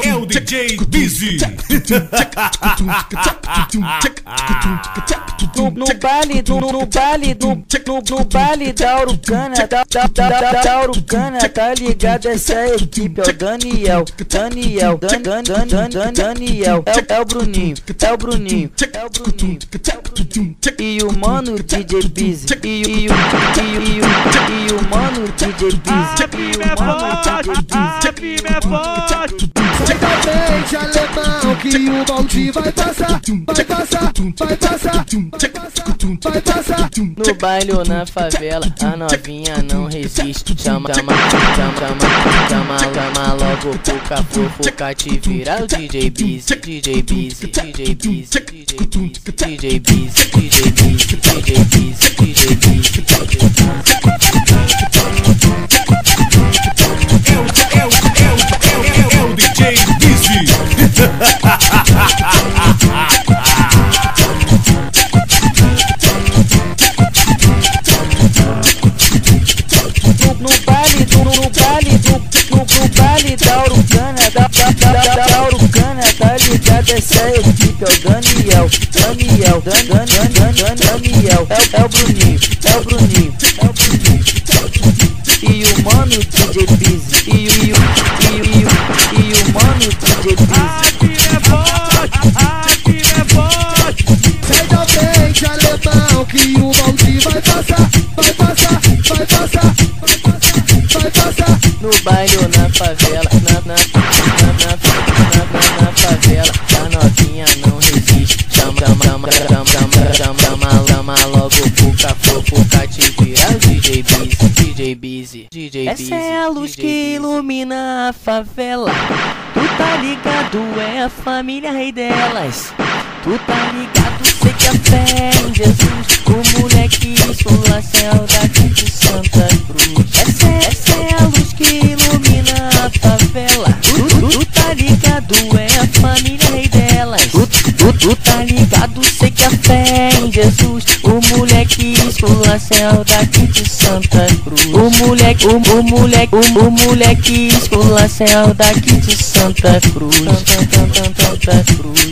É o DJ Busy. No baile da Urucana, da Urucana, tá ligado? Essa equipe é o Daniel, é o Bruninho, e o mano DJ Busy, e o mano DJ Busy, Sai da frente, alemão, que o balde vai passar. No baile ou na favela, a novinha não resiste. Chama logo pro cafuca te virar o DJ Busy. É o DJ Busy. No baile da Urucana, da Urucana, tá ligado? Essa equipe é o Daniel, é o Bruninho, e o mano DJ Busy, e o mano DJ Busy. Sai da frente, alemão, que o balde vai passar. No baile ou na favela, na favela, a novinha não resiste. Chama logo pro cafuca te virar o DJ Busy. Essa é a luz que ilumina a favela. Tu tá ligado, é a família rei delas. Tu tá ligado, sei que a fé em Jesus. O moleque esfolacel daqui de Santa Cruz. Essa é a luz que ilumina a favela. Tu tá ligado, é a família rei delas. Tu tá ligado, sei que a fé em Jesus. O moleque esfolacel daqui de Santa Cruz. O moleque esfolacel daqui de Santa Cruz. Santa Cruz.